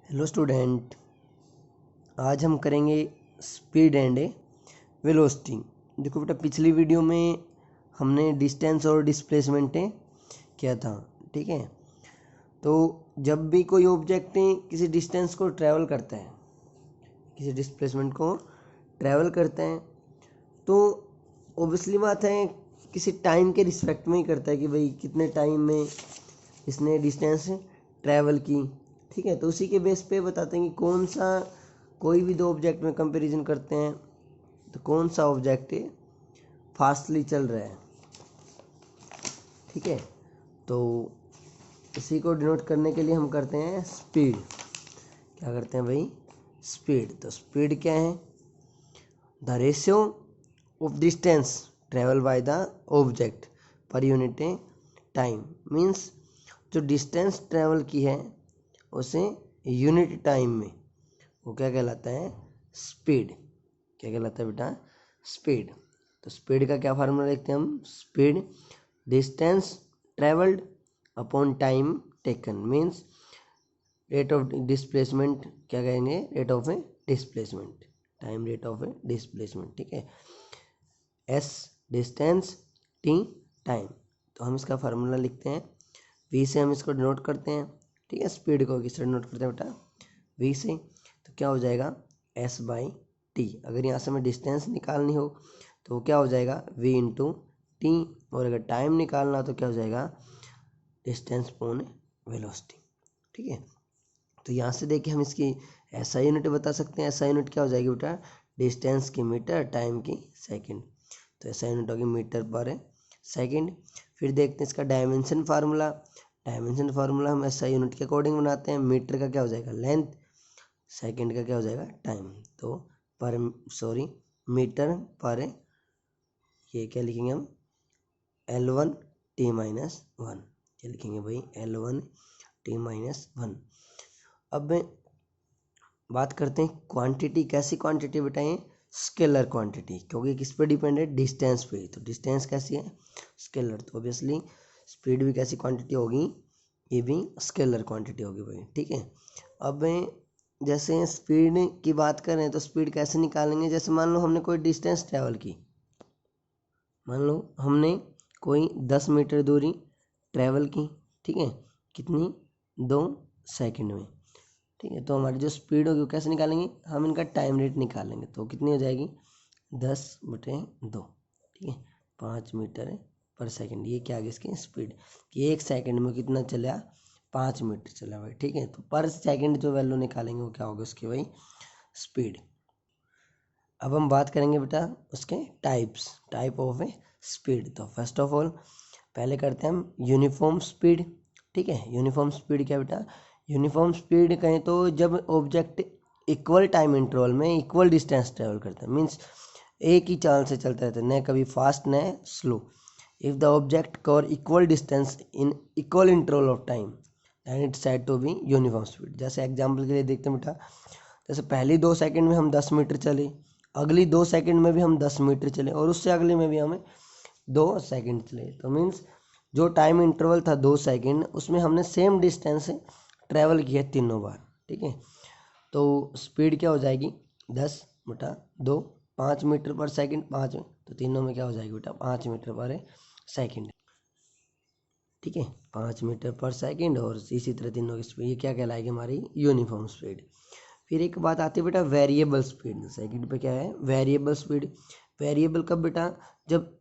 Hello student, आज हम करेंगे स्पीड एंड वेलोसिटी। देखो बेटा, पिछली वीडियो में हमने डिस्टेंस और डिस्प्लेसमेंट किया था। ठीक है, तो जब भी कोई ऑब्जेक्ट किसी डिस्टेंस को ट्रैवल करता है, किसी डिस्प्लेसमेंट को ट्रैवल करता है, तो ऑब्वियसली बात है किसी टाइम के रिस्पेक्ट में ही करता है कि भाई कितने टाइम में इसने डिस्टेंस ट्रैवल की। ठीक है, तो उसी के बेस पे बताते हैं कि कौन सा, कोई भी दो ऑब्जेक्ट में कंपैरिजन करते हैं तो कौन सा ऑब्जेक्ट फास्टली चल रहा है। ठीक है, तो इसी को डिनोट करने के लिए हम करते हैं स्पीड। क्या करते हैं भाई? स्पीड। तो स्पीड क्या है? The ratio of distance travel by the object per unit time. Means जो डिस्टेंस ट्रेवल की है उसे यूनिट टाइम में, वो क्या कहलाता है? स्पीड। क्या कहलाता है बेटा? स्पीड। तो स्पीड का क्या फार्मूला लिखते हैं हम? Speed distance travelled upon time taken. Means rate of displacement, क्या कहेंगे? Rate of A displacement, time rate of A displacement. ठीक है, एस डिस्टेंस, टी टाइम। तो हम इसका फार्मूला लिखते हैं, वी से हम इसको डिनोट करते हैं। ठीक है, स्पीड को किस तरह डिनोट करते हैं बेटा? वी से। तो क्या हो जाएगा? S by T. अगर यहाँ से हमें डिस्टेंस निकालनी हो तो क्या हो जाएगा? V into T. और अगर टाइम निकालना हो तो क्या हो जाएगा? Distance upon velocity. ठीक है, तो यहाँ से देखिए हम इसकी ऐसा यूनिट बता सकते हैं। ऐसा यूनिट क्या हो जाएगी बेटा? डिस्टेंस की मीटर, टाइम की सेकंड। तो ऐसा यूनिट होगी मीटर पर सेकंड। फिर देखते हैं इसका डायमेंशन फार्मूला। डायमेंशन फार्मूला हम ऐसा यूनिट के अकॉर्डिंग बनाते हैं। मीटर का क्या हो जाएगा? लेंथ। सेकंड का क्या हो जाएगा? टाइम। तो मीटर पर, ये क्या लिखेंगे हम? L1 T minus one. क्या लिखेंगे भाई? L1 T minus one. अब बात करते हैं क्वांटिटी। कैसी क्वांटिटी बताएं? स्केलर क्वांटिटी, क्योंकि किस पे डिपेंड है? डिस्टेंस पे। तो डिस्टेंस कैसी है? स्केलर। तो ऑब्वियसली स्पीड भी कैसी क्वांटिटी होगी? ये भी स्केलर क्वांटिटी होगी भाई। ठीक है, अब जैसे स्पीड की बात करें तो स्पीड कैसे निकालेंगे? जैसे मान लो हमने कोई डिस्टेंस ट्रैवल की, मान लो हमने कोई 10 मीटर दूरी ट्रैवल की। ठीक है, कितनी? 2 सेकंड में। ठीक है, तो हमारी जो स्पीड होगी वो कैसे निकालेंगे? हम इनका टाइम रेट निकालेंगे। तो कितनी हो जाएगी? 10/2। ठीक है, 5 मीटर पर सेकंड। ये क्या आ गया इसकी स्पीड? कि 1 सेकंड में कितना चला? 5 मीटर चला भाई। ठीक है, तो पर सेकंड जो वैल्यू निकालेंगे वो क्या होगा उसकी भाई? स्पीड। अब हम बात करेंगे बेटा उसके टाइप ऑफ ए स्पीड। तो फर्स्ट ऑफ ऑल पहले करते हैं हम यूनिफॉर्म स्पीड। ठीक है, यूनिफॉर्म स्पीड क्या बेटा? यूनिफॉर्म स्पीड कहें तो जब ऑब्जेक्ट इक्वल टाइम इंटरवल में इक्वल डिस्टेंस ट्रेवल करता है। मीन्स एक ही चाल से चलता रहता है, न कभी फास्ट न slow. If the object cover equal distance in equal interval of time then it's said to be uniform speed. जैसे एग्जाम्पल के लिए देखते हैं बेटा, जैसे पहली 2 सेकंड में हम 10 मीटर चले, अगली 2 सेकंड में भी हम 10 मीटर चले, और उससे अगले में भी हमें 2 सेकंड चले। तो मीन्स जो टाइम इंटरवल था 2 सेकंड, उसमें हमने सेम डिस्टेंस ट्रैवल किया तीनों बार। ठीक है, तो स्पीड क्या हो जाएगी? 10/2, 5 मीटर पर सेकंड, 5 में तो तीनों में क्या हो जाएगी बेटा? 5 मीटर पर सेकंड। ठीक है, 5 मीटर पर सेकंड, और इसी तरह तीनों की स्पीड, ये क्या कहलाएगी? हमारी यूनिफॉर्म स्पीड। फिर एक बात आती है बेटा वेरिएबल स्पीड। सेकंड पे क्या है? Variable speed. वेरिएबल कब बेटा? जब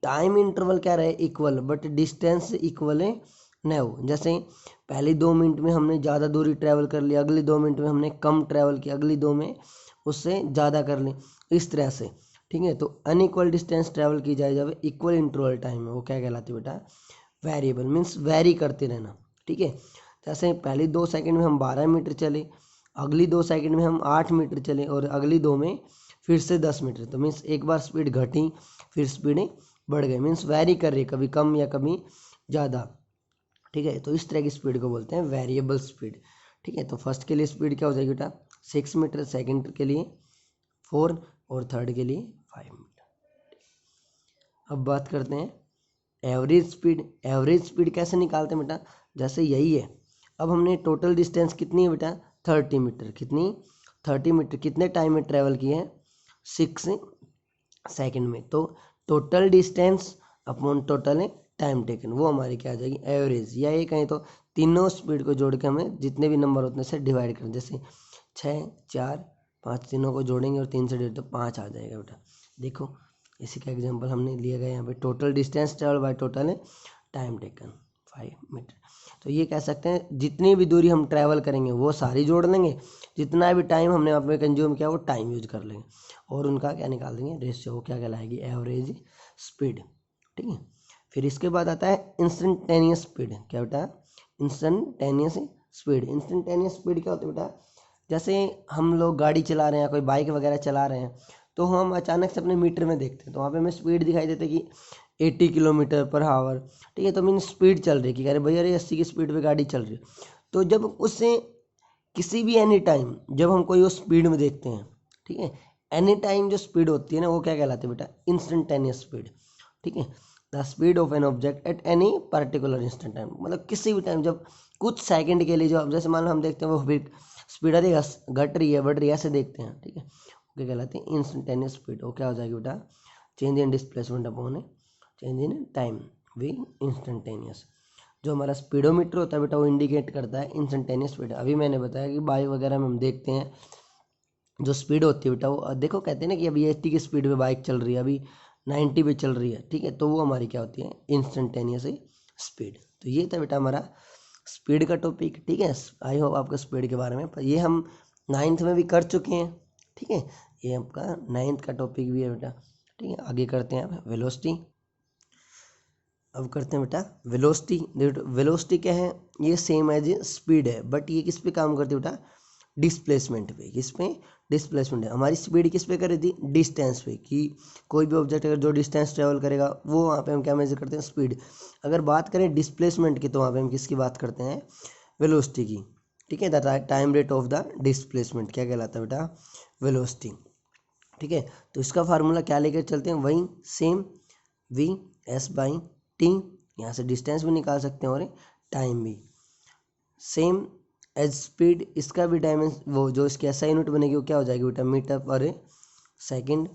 टाइम इंटरवल क्या रहे? इक्वल, बट डिस्टेंस इक्वल है न हो। जैसे पहली 2 मिनट में हमने ज़्यादा दूरी ट्रैवल कर ली, अगली 2 मिनट में हमने कम ट्रैवल किया, अगली 2 में उससे ज़्यादा कर ली, इस तरह से। ठीक है, तो अनइक्वल डिस्टेंस ट्रैवल की जाए जब इक्वल इंटरवल टाइम है, वो क्या कहलाती है बेटा? वेरिएबल। मीन्स वेरी करते रहना। ठीक है, जैसे पहली 2 सेकंड में हम 12 मीटर चले, अगली 2 सेकंड में हम 8 मीटर चले, और अगली 2 में फिर से 10 मीटर। तो मीन्स एक बार स्पीड घटी, फिर स्पीड बढ़ गई। मीन्स वेरी कर रही है, कभी कम या कभी ज़्यादा। ठीक है, तो इस तरह की स्पीड को बोलते हैं वेरिएबल स्पीड। ठीक है, तो फर्स्ट के लिए स्पीड क्या हो जाएगी बेटा? 6 मीटर, सेकंड के लिए 4, और थर्ड के लिए 5 मीटर। अब बात करते हैं एवरेज स्पीड। एवरेज स्पीड कैसे निकालते हैं बेटा? जैसे यही है, अब हमने टोटल डिस्टेंस कितनी है बेटा 30 मीटर, कितनी 30 मीटर कितने टाइम में ट्रेवल किए हैं 6 सेकंड में। तो total distance upon total time taken वो हमारी क्या आ जाएगी एवरेज, या ये कहें तो तीनों स्पीड को जोड़ के हमें जितने भी नंबर होते हैं से डिवाइड करें, जैसे 6 4 5 तीनों को जोड़ेंगे और 3 से डिवाइड तो 5 आ जाएगा बेटा। देखो इसी का एग्जांपल हमने लिया गया यहाँ पे total distance travel by total time taken 5 metre. तो ये कह सकते हैं जितनी भी दूरी हम ट्रैवल करेंगे वो सारी जोड़ लेंगे, जितना भी टाइम हमने वहाँ पे कंज्यूम किया वो टाइम यूज कर लेंगे और उनका क्या निकाल देंगे रेशियो, वो क्या कहलाएगी एवरेज स्पीड। ठीक है, फिर इसके बाद आता है इंस्टेंटेनियस स्पीड। क्या बेटा इंस्टेंटेनियस स्पीड। इंस्टेंटेनियस स्पीड क्या होती है बेटा, जैसे हम लोग गाड़ी चला रहे हैं, कोई बाइक वगैरह चला रहे हैं, तो हम अचानक से अपने मीटर में देखते हैं तो वहाँ पे हमें स्पीड दिखाई देती है कि 80 किलोमीटर पर आवर। ठीक है, तो मीन स्पीड चल रही है कि अरे भैया अरे 80 की स्पीड पे गाड़ी चल रही है। तो जब उससे किसी भी एनी टाइम जब हम कोई उस स्पीड में देखते हैं, ठीक है, एनी टाइम जो स्पीड होती है ना वो क्या कहलाती है बेटा इंस्टेंटेनियस स्पीड। ठीक है, the speed of an object at any particular instant time, मतलब किसी भी टाइम जब कुछ सेकंड के लिए, जो जैसे मान लो हम देखते हैं वो फिर स्पीड अरे घट रही है बढ़ रही है ऐसे देखते हैं। ठीक है, क्या कहलाती है इंस्टेंटेनियस स्पीड। वो क्या हो जाएगी बेटा change in displacement upon change in time V instantaneous. जो हमारा स्पीडोमीटर होता है बेटा वो इंडिकेट करता है इंस्टेंटेनियस स्पीड। अभी मैंने बताया कि बाइक वगैरह में हम देखते हैं जो स्पीड होती है बेटा वो देखो कहते हैं ना कि अभी 80 की स्पीड पे बाइक चल रही है, अभी 90 पे चल रही है। ठीक है, तो वो हमारी क्या होती है इंस्टेंटेनियस स्पीड। तो ये था बेटा हमारा स्पीड का टॉपिक। ठीक है, आई होप आपको स्पीड के बारे में ये हम 9th में भी कर चुके हैं। ठीक है, ये आपका 9th का टॉपिक भी है बेटा। ठीक है, आगे करते हैं आप वेलोसिटी। अब करते हैं बेटा वेलोसिटी। वेलोसिटी क्या है, ये सेम एज स्पीड है बट ये किस पे काम करती है बेटा डिस्प्लेसमेंट पे। किस पे डिस्प्लेसमेंट है, हमारी स्पीड किस पे कर रही थी डिस्टेंस पे, कि कोई भी ऑब्जेक्ट अगर जो डिस्टेंस ट्रेवल करेगा वो वहाँ पे हम क्या मेजर करते हैं स्पीड। अगर बात करें डिस्प्लेसमेंट की तो वहाँ पे हम किसकी बात करते हैं वेलोसिटी की। ठीक है, the time rate of the displacement क्या कहलाता है बेटा वेलोसिटी। ठीक है, तो इसका फार्मूला क्या लेकर चलते हैं वही same V S by T, यहाँ से डिस्टेंस भी निकाल सकते हैं और टाइम भी सेम एज स्पीड। इसका भी डायमेंशन वो जो इसकी एसआई यूनिट बनेगी वो क्या हो जाएगी बेटा मीटर पर सेकंड।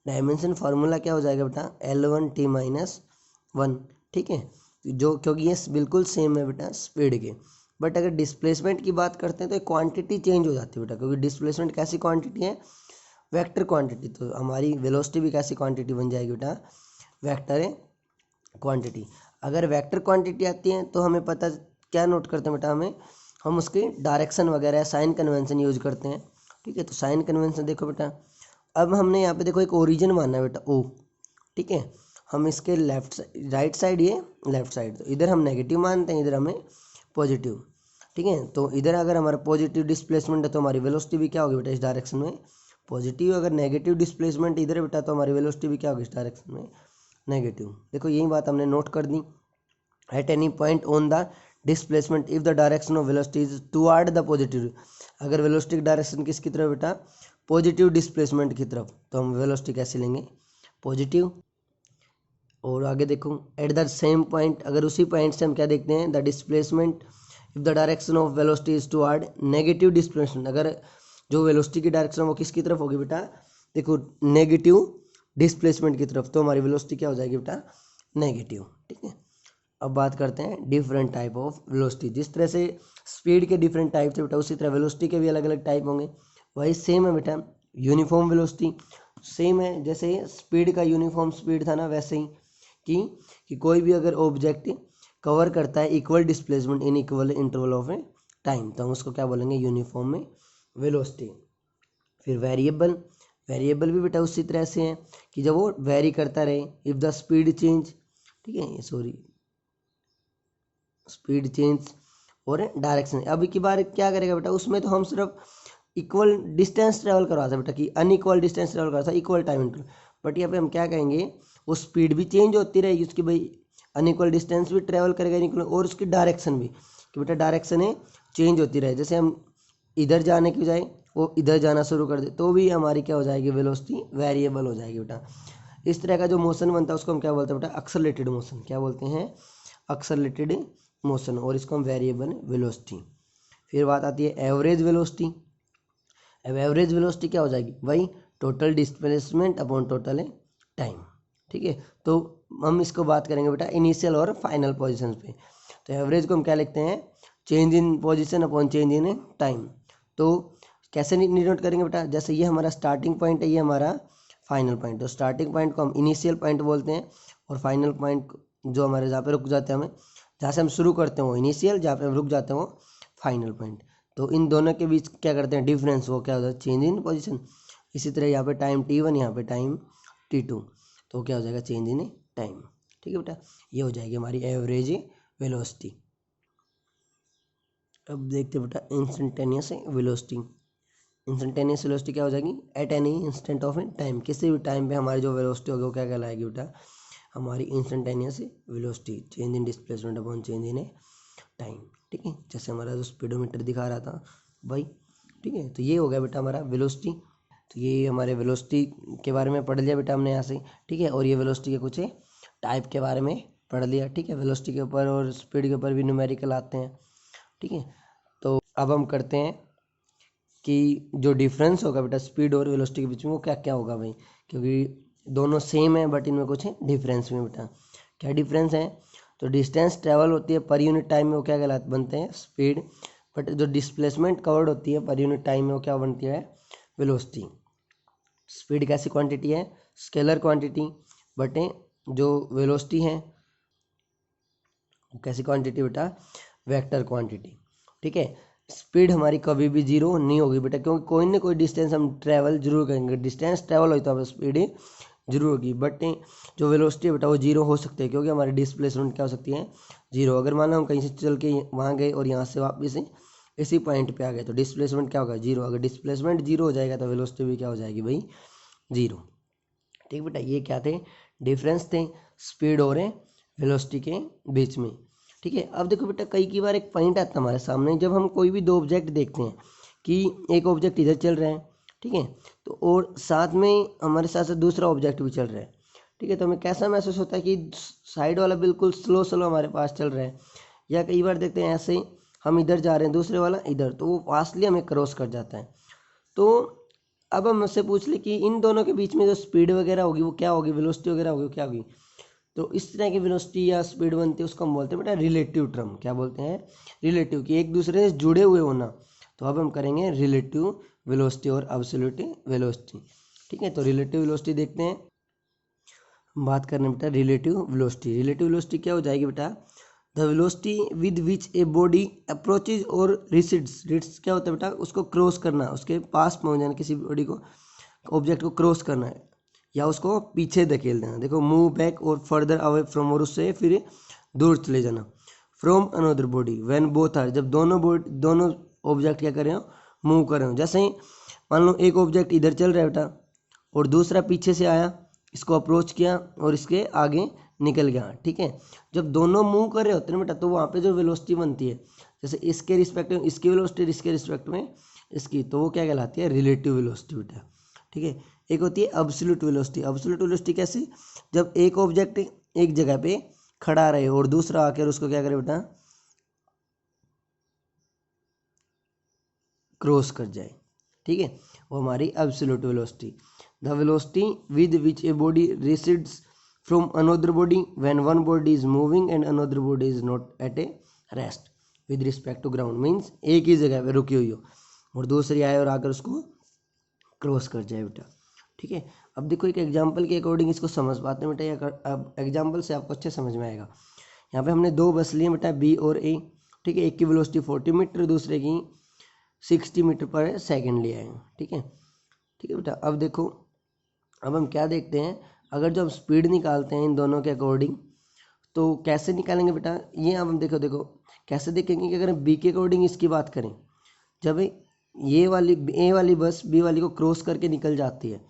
डायमेंशन फार्मूला क्या हो जाएगा बेटा L1T-1। ठीक है, जो क्योंकि ये बिल्कुल सेम है बेटा स्पीड के। बट अगर डिस्प्लेसमेंट की बात करते हैं तो क्वांटिटी चेंज हो जाती है बेटा, क्योंकि डिस्प्लेसमेंट कैसी क्वांटिटी है वेक्टर क्वांटिटी। तो हमारी वेलोसिटी भी कैसी क्वांटिटी बन जाएगी बेटा वेक्टर क्वांटिटी। अगर वेक्टर क्वांटिटी आती है तो हमें पता क्या नोट करते हैं बेटा हम उसके डायरेक्शन वगैरह साइन कन्वेंशन यूज करते हैं। ठीक है, तो साइन कन्वेंशन देखो बेटा, अब हमने यहाँ पे देखो एक ओरिजिन माना है बेटा ओ। ठीक है, हम इसके राइट साइड ये लेफ्ट साइड, तो इधर हम नेगेटिव मानते हैं इधर हमें पॉजिटिव। ठीक है, तो इधर अगर हमारा पॉजिटिव डिस्प्लेसमेंट है तो हमारी वेलोसिटी भी क्या होगी बेटा इस डायरेक्शन में पॉजिटिव। अगर नेगेटिव डिस्प्लेसमेंट इधर है बेटा तो हमारी वेलोसिटी भी क्या होगी इस डायरेक्शन में नेगेटिव। देखो यही बात हमने नोट कर दी। At any point on the displacement if the direction of velocity is toward the positive. अगर वेलोसिटी की डायरेक्शन किसकी तरफ बेटा पॉजिटिव डिस्प्लेसमेंट की तरफ, तो हम वेलोसिटी कैसे लेंगे पॉजिटिव। और आगे देखो एट द सेम पॉइंट, अगर उसी पॉइंट से हम क्या देखते हैं the displacement if the direction of velocity is toward negative displacement. अगर जो वेलोसिटी की डायरेक्शन वो किसकी तरफ होगी बेटा देखो नेगेटिव डिस्प्लेसमेंट की तरफ, तो हमारी वेलोसिटी क्या हो जाएगी बेटा नेगेटिव। ठीक है, अब बात करते हैं डिफरेंट टाइप ऑफ वेलोसिटी। जिस तरह से स्पीड के डिफरेंट टाइप थे बेटा उसी तरह वेलोसिटी के भी अलग अलग टाइप होंगे। वही सेम है बेटा यूनिफॉर्म वेलोसिटी सेम है, जैसे स्पीड का यूनिफॉर्म स्पीड था ना वैसे ही कि कोई भी अगर ऑब्जेक्ट कवर करता है equal displacement in equal interval of A time तो हम उसको क्या बोलेंगे यूनिफॉर्म में वेलोसिटी। फिर वेरिएबल भी बेटा उसी तरह से है कि जब वो वेरी करता रहे इफ द स्पीड चेंज। ठीक है, स्पीड चेंज और डायरेक्शन। अब की बार क्या करेगा बेटा उसमें तो हम सिर्फ इक्वल डिस्टेंस ट्रेवल करवा था बेटा कि अनइक्वल डिस्टेंस ट्रेवल करवा था इक्वल टाइम इंटरवल। बट यहाँ पे हम क्या कहेंगे वो स्पीड भी चेंज होती रहेगी उसकी भाई अनइक्वल डिस्टेंस भी ट्रेवल करेगा इनइक्वल, और उसकी डायरेक्शन भी कि बेटा डायरेक्शन है चेंज होती रहे। जैसे हम इधर जाने की बजाय वो इधर जाना शुरू कर दे तो भी हमारी क्या हो जाएगी वेलोसिटी वेरिएबल हो जाएगी बेटा। इस तरह का जो मोशन बनता है उसको हम क्या बोलते हैं बेटा एक्सेलरेटेड मोशन। क्या बोलते हैं एक्सेलरेटेड मोशन, और इसको हम वेरिएबल वेलोसिटी। फिर बात आती है एवरेज वेलोसिटी। अब एवरेज वेलोसिटी क्या हो जाएगी, वही total displacement upon total time. ठीक है, तो हम इसको बात करेंगे बेटा इनिशियल और फाइनल पोजीशन पे। तो एवरेज को हम क्या लिखते हैं, change in position upon change in time. तो कैसे डिनोट करेंगे बेटा, जैसे ये हमारा स्टार्टिंग पॉइंट है, ये हमारा फाइनल पॉइंट। तो स्टार्टिंग पॉइंट को हम इनिशियल पॉइंट बोलते हैं, और फाइनल पॉइंट जो हमारे जहाँ पे रुक जाते हैं, हमें जहाँ से हम शुरू करते हैं वो इनिशियल, जहाँ पे हम रुक जाते हैं वो फाइनल पॉइंट। तो इन दोनों के बीच क्या करते हैं डिफरेंस, वो क्या होता है चेंज इन पोजीशन। इसी तरह यहाँ पे टाइम t1, यहाँ पे टाइम t2, तो क्या हो जाएगा चेंज इन टाइम। ठीक है बेटा, ये हो जाएगी हमारी एवरेज वेलोसिटी। अब देखते हैं बेटा इंस्टेंटेनियस वेलोसिटी। इंस्टेंटेनियस वेलोसिटी क्या हो जाएगी, at any instant of time, किसी भी टाइम पे हमारी जो वेलोसिटी होगी वो क्या कहलाएगी बेटा, हमारी instantaneous velocity, change in displacement upon change in time. ठीक है, जैसे हमारा जो स्पीडोमीटर दिखा रहा था भाई। ठीक है, तो ये हो गया बेटा हमारा वेलोसिटी। तो ये हमारे वेलोसिटी के बारे में पढ़ लिया बेटा हमने यहाँ से। ठीक है, और ये वेलोसिटी के कुछ टाइप के बारे में पढ़ लिया। ठीक है, वेलोसिटी के ऊपर और स्पीड के ऊपर भी न्यूमेरिकल आते हैं। ठीक है, तो अब हम करते हैं कि जो डिफरेंस होगा बेटा स्पीड और वेलोसिटी के बीच में वो क्या क्या होगा भाई, क्योंकि दोनों सेम है बट इनमें कुछ डिफरेंस में बेटा। क्या डिफरेंस है, तो डिस्टेंस ट्रेवल होती है पर यूनिट टाइम में वो क्या कहलाते बनते हैं स्पीड, बट जो डिस्प्लेसमेंट कवर्ड होती है पर यूनिट टाइम में वो क्या बनती है वेलोसिटी। स्पीड कैसी क्वांटिटी है, स्केलर क्वांटिटी, बट जो वेलोसिटी है वो कैसी क्वांटिटी बेटा, वेक्टर क्वांटिटी। ठीक है, स्पीड हमारी कभी भी जीरो नहीं होगी बेटा, क्योंकि कोई ना कोई डिस्टेंस हम ट्रैवल जरूर करेंगे। डिस्टेंस ट्रैवल होती तो हमें स्पीड जरूर होगी, बट जो वेलोसिटी है बेटा वो जीरो हो सकती है, क्योंकि हमारी डिस्प्लेसमेंट क्या हो सकती है जीरो। अगर मान लो हम कहीं से चल के वहाँ गए और यहाँ से वापस इसी पॉइंट पे आ गए तो डिस्प्लेसमेंट क्या होगा जीरो। अगर डिस्प्लेसमेंट जीरो हो जाएगा तो वेलोसिटी भी क्या हो जाएगी भाई जीरो। ठीक बेटा, ये क्या थे डिफरेंस थे स्पीड और वेलोसिटी के बीच में। ठीक है, अब देखो बेटा कई बार एक पॉइंट आता है हमारे सामने, जब हम कोई भी दो ऑब्जेक्ट देखते हैं कि एक ऑब्जेक्ट इधर चल रहा है, ठीक है, तो और साथ में हमारे साथ साथ दूसरा ऑब्जेक्ट भी चल रहा है। ठीक है, तो हमें कैसा महसूस होता है कि साइड वाला बिल्कुल स्लो स्लो हमारे पास चल रहा है, या कई बार देखते हैं ऐसे हम इधर जा रहे हैं दूसरे वाला इधर, तो वो फास्टली हमें क्रॉस कर जाता है। तो अब हम उससे पूछ ले कि इन दोनों के बीच में जो स्पीड वगैरह होगी वो क्या होगी, वेलोसिटी वगैरह होगी वो क्या होगी। तो इस तरह की वेलोसिटी या स्पीड बनती है उसको हम बोलते हैं बेटा रिलेटिव टर्म। क्या बोलते हैं, रिलेटिव, कि एक दूसरे से जुड़े हुए होना। तो अब हम करेंगे रिलेटिव वेलोसिटी और एब्सोल्यूट वेलोसिटी। ठीक है, तो रिलेटिव वेलोसिटी देखते हैं, बात करने बेटा रिलेटिव वेलोसिटी। रिलेटिव वेलोसिटी क्या हो जाएगी बेटा, the velocity with which a body approaches और रिसीड्स। रिड्स क्या होता है बेटा, उसको क्रॉस करना, उसके पास पहुंच जाना, किसी बॉडी को ऑब्जेक्ट को क्रॉस करना है या उसको पीछे धकेल देना। देखो मूव बैक और फर्दर अवे फ्रॉम, और उससे फिर दूर चले जाना। From another body when both are, जब दोनों ऑब्जेक्ट क्या कर रहे हो मूव कर रहे हो। जैसे ही मान लो एक ऑब्जेक्ट इधर चल रहा है बेटा और दूसरा पीछे से आया, इसको अप्रोच किया और इसके आगे निकल गया। ठीक है, जब दोनों मूव कर रहे होते हैं बेटा तो वहाँ पे जो वेलोसिटी बनती है, जैसे इसके रिस्पेक्ट में इसकी वेलोसिटी, इसके रिस्पेक्ट में इसकी, तो वो क्या कहलाती है रिलेटिव वेलोसिटी बेटा। ठीक है, एक होती है एब्सोल्यूट वेलोसिटी। एब्सोल्यूट वेलोसिटी कैसी, जब एक ऑब्जेक्ट एक जगह पे खड़ा रहे और दूसरा आकर उसको क्या करे बेटा क्रॉस कर जाए। ठीक है, वो हमारी absolute velocity. The velocity with which a body recedes from another body when one body is moving and another body is not at a rest with respect to ground, means एक ही जगह पे रुकी हुई हो और दूसरी आए और आकर उसको क्रॉस कर जाए बेटा। ठीक है, अब देखो एक एग्जाम्पल के अकॉर्डिंग इसको समझ पाते हैं बेटा, या अब एग्जाम्पल से आपको अच्छे समझ में आएगा। यहाँ पे हमने दो बस लिए बेटा बी और ए। ठीक है, एक की वेलोसिटी 40 मीटर, दूसरे की 60 मीटर पर सेकेंड लिया है। ठीक है, ठीक है बेटा, अब देखो अब हम क्या देखते हैं, अगर जो हम स्पीड निकालते हैं इन दोनों के अकॉर्डिंग तो कैसे निकालेंगे बेटा, ये अब हम देखो कैसे देखेंगे कि अगर हम बी के अकॉर्डिंग इसकी बात करें, जब ये वाली ए वाली बस बी वाली को क्रॉस करके निकल जाती है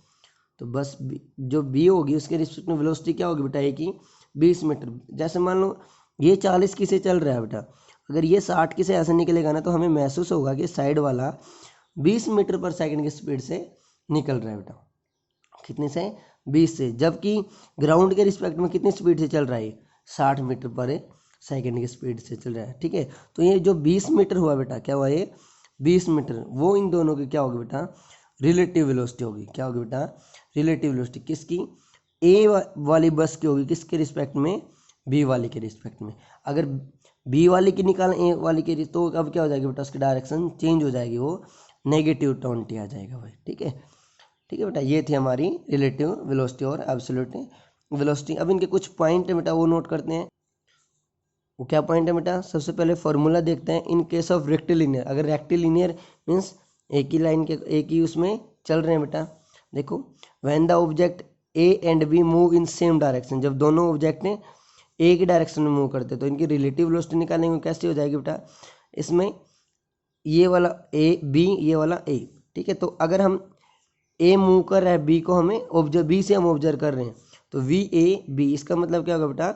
तो बस जो बी होगी उसके रिस्पेक्ट में वेलोसिटी क्या होगी बेटा, ए की 20 मीटर। जैसे मान लो ये 40 की से चल रहा है बेटा, अगर ये 60 की से ऐसे निकलेगा ना तो हमें महसूस होगा कि साइड वाला 20 मीटर पर सेकंड की स्पीड से निकल रहा है बेटा। कितने से 20 से, जबकि ग्राउंड के रिस्पेक्ट में कितनी स्पीड से चल रहा है 60 मीटर पर सेकंड की स्पीड से चल रहा है, ठीक है। तो ये जो 20 मीटर हुआ बेटा, क्या हुआ ये 20 मीटर, वो इन दोनों की क्या होगी बेटा, रिलेटिव वेलोसिटी होगी। क्या होगी बेटा, रिलेटिव वेलोसिटी किसकी, ए वाली बस की होगी किसके रिस्पेक्ट में, बी वाली के रिस्पेक्ट में। अगर बी वाली की निकालें ए वाली की तो अब क्या हो जाएगी बेटा, उसकी डायरेक्शन चेंज हो जाएगी, वो -20 आ जाएगा भाई, ठीक है। ठीक है बेटा, ये थी हमारी रिलेटिव वेलोसिटी और एब्सोल्यूट वेलोसिटी। अब इनके कुछ पॉइंट है बेटा, वो नोट करते हैं। वो क्या पॉइंट है बेटा, सबसे पहले फॉर्मूला देखते हैं। इन केस ऑफ रेक्टिलिनियर, अगर रेक्टिलिनियर मीन्स एक ही लाइन के एक ही उसमें चल रहे हैं बेटा, देखो when the object A and B move in same direction, जब दोनों ऑब्जेक्ट ने एक ही डायरेक्शन में मूव करते हैं तो इनकी रिलेटिव वेलोसिटी निकालेंगे, कैसी हो जाएगी बेटा, इसमें ये वाला ए बी, ये वाला ए, ठीक है। तो अगर हम ए मूव कर रहा है, बी को हमें ऑब्जर्व, बी से हम ऑब्जर्व कर रहे हैं, तो वी ए बी, इसका मतलब क्या होगा बेटा,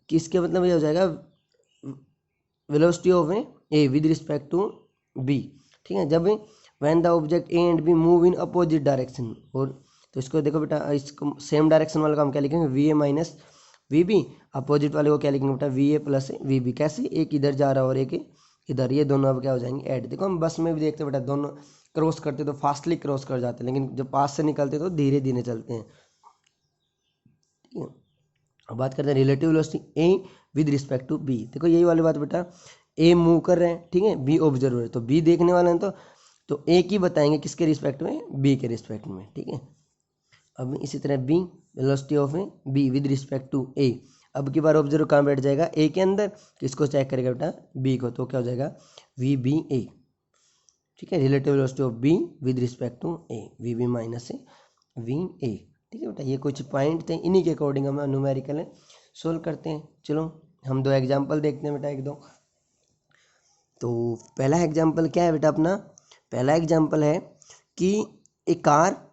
किसके मतलब ये हो जाएगा velocity of A with respect to B, ठीक है। जब when the object A and B move in opposite direction, और तो इसको देखो बेटा, इसको सेम डायरेक्शन वाला काम क्या लिखेंगे, V A minus V B, opposite वाले को क्या लिखेंगे बेटा, V A plus V B. कैसे, एक इधर जा रहा है और एक इधर, ये दोनों अब क्या हो जाएंगे ऐड। देखो हम बस में भी देखते हैं बेटा, दोनों क्रॉस करते तो फास्टली क्रॉस कर जाते हैं, लेकिन जब पास से निकलते तो धीरे धीरे चलते हैं, ठीक है। अब बात करते हैं relative velocity A with respect to B. देखो यही वाली बात बेटा, ए मूव कर रहे हैं, ठीक है, बी ऑब्जर्वर है, तो बी देखने वाले हैं, तो ए की बताएंगे किसके रिस्पेक्ट में, बी के रिस्पेक्ट में, ठीक है। अब इसी तरह B velocity of B with respect to A, अब की बार ऑब्जर्वर कहाँ बैठ जाएगा, ए के अंदर, किसको चेक करेगा बेटा, बी को, तो क्या हो जाएगा वी बी ए, ठीक है। Relative velocity of B with respect to A, V B minus V A, ठीक है बेटा। ये कुछ पॉइंट थे, इन्हीं के अकॉर्डिंग हम न्यूमेरिकल सोल्व करते हैं। चलो हम दो एग्जांपल देखते हैं बेटा, एक दो। तो पहला एग्जांपल क्या है बेटा अपना, पहला एग्जांपल है कि एक कार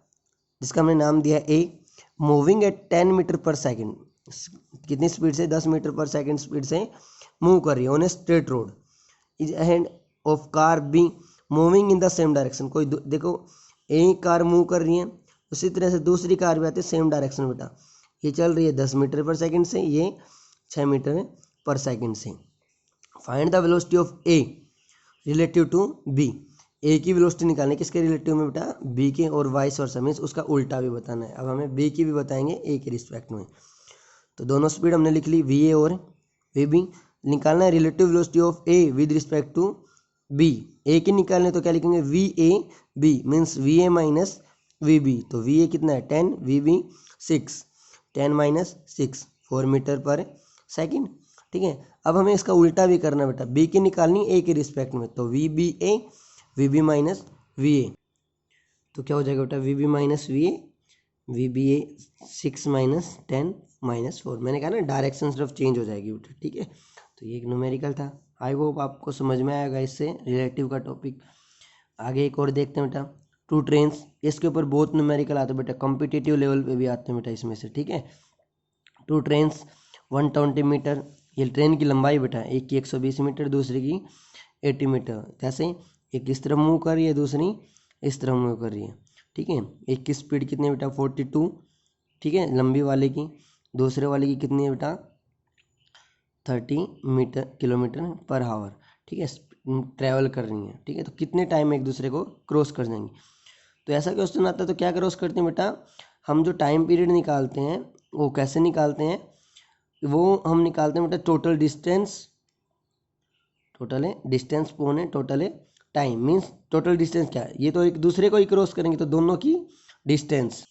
जिसका हमने नाम दिया ए, मूविंग एट 10 मीटर पर सेकेंड, कितनी स्पीड से, 10 मीटर पर सेकेंड स्पीड से मूव कर रही है on a straight road, is ahead of car be moving in the same direction. कोई देखो एक कार मूव कर रही है, उसी तरह से दूसरी कार भी आती है सेम डायरेक्शन बेटा, ये चल रही है 10 मीटर पर सेकंड से, ये 6 मीटर पर सेकंड से। Find the velocity of A relative to B, A की वेलोसिटी निकालनी, किसके रिलेटिव में बेटा, बी के, और वाइस वर्सा मीन्स उसका उल्टा भी बताना है। अब हमें बी की भी बताएंगे ए के रिस्पेक्ट में। तो दोनों स्पीड हमने लिख ली, वी ए और वी बी। निकालना है relative velocity of A with respect to B, A की निकालने तो क्या लिखेंगे, V A B means V A minus V B, तो वी ए कितना है 10, वी बी 6, 10 माइनस 6 4 मीटर पर सेकेंड, ठीक है। अब हमें इसका उल्टा भी करना बेटा, बी की निकालनी ए के रिस्पेक्ट में, तो V B A V B minus V A, तो क्या हो जाएगा बेटा, V B minus V A, V B A 6 minus 10 minus 4, मैंने कहा ना डायरेक्शन सिर्फ चेंज हो जाएगी बेटा, ठीक है। तो ये एक न्यूमेरिकल था, आई होप आपको समझ में आएगा इससे रिलेटिव का टॉपिक। आगे एक और देखते हैं बेटा, टू ट्रेन्स, इसके ऊपर बहुत न्यूमेरिकल आते हैं बेटा, कॉम्पिटिटिव लेवल पे भी आते हैं बेटा इसमें से, ठीक है। टू ट्रेन्स 120 मीटर, ये ट्रेन की लंबाई बेटा, एक की 120 मीटर, दूसरी की 80 मीटर। कैसे, एक इस तरफ मूव कर रही है, दूसरी इस तरफ मूव कर रही है, ठीक है। एक की स्पीड कितनी है बेटा 42, ठीक है, लंबी वाले की, दूसरे वाले की कितनी है बेटा 30 मीटर किलोमीटर पर आवर, ठीक है, ट्रैवल कर रही हैं, ठीक है। तो कितने टाइम में एक दूसरे को क्रॉस कर जाएंगे। तो ऐसा क्वेश्चन आता है तो क्या क्रॉस करते हैं बेटा, हम जो टाइम पीरियड निकालते हैं वो कैसे निकालते हैं, वो हम निकालते हैं बेटा टोटल डिस्टेंस, टोटल है डिस्टेंस पोन है टोटल है टाइम, मीन्स टोटल डिस्टेंस क्या है, ये तो एक दूसरे को ही क्रॉस करेंगे तो दोनों की डिस्टेंस।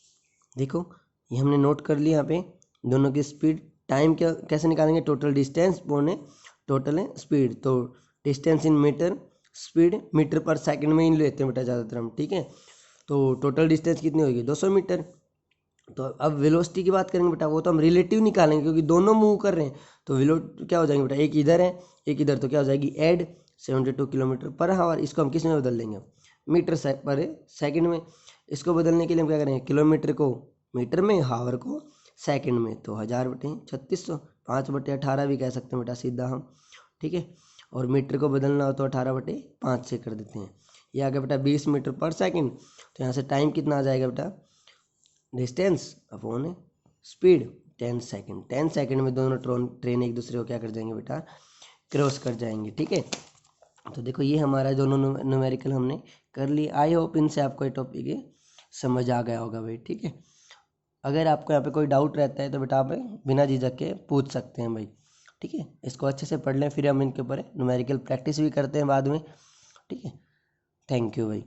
देखो ये हमने नोट कर लिया यहाँ पे, दोनों की स्पीड, टाइम क्या कैसे निकालेंगे, टोटल डिस्टेंस पोन है टोटल है स्पीड, तो distance in metre, speed metre पर सेकंड में ही लेते हैं बेटा ज़्यादातर हम, ठीक है। तो टोटल डिस्टेंस कितनी होगी 200 मीटर। तो अब वेलोसिटी की बात करेंगे बेटा, वो तो हम रिलेटिव निकालेंगे क्योंकि दोनों मूव कर रहे हैं, तो वेलो क्या हो जाएंगे बेटा, एक इधर है एक इधर, तो क्या हो जाएगी ऐड 72 किलोमीटर पर आवर। इसको हम किस में बदल देंगे, मीटर पर सेकंड में। इसको बदलने के लिए हम क्या करेंगे, किलोमीटर को मीटर में, हावर को सेकंड में, तो 1000/3600, 5/18 भी कह सकते हैं बेटा सीधा हम, ठीक है। और मीटर को बदलना हो तो 18/5 से कर देते हैं। ये आ गया बेटा 20 मीटर पर सेकंड। तो यहाँ से टाइम कितना आ जाएगा बेटा, distance upon speed, 10 second. 10 second में दोनों ट्रेन एक दूसरे को क्या कर जाएंगे बेटा, क्रॉस कर जाएंगे। ठीक है, तो देखो ये हमारा दोनों न्यूमेरिकल हमने कर लिए। आई होप इनसे आपको ये टॉपिक समझ आ गया होगा भाई। ठीक है, अगर आपको यहाँ पे कोई डाउट रहता है तो बेटा आप बिना झिझक के पूछ सकते हैं भाई। ठीक है, इसको अच्छे से पढ़ लें, फिर हम इनके ऊपर न्यूमेरिकल प्रैक्टिस भी करते हैं बाद में। ठीक है, थैंक यू भाई।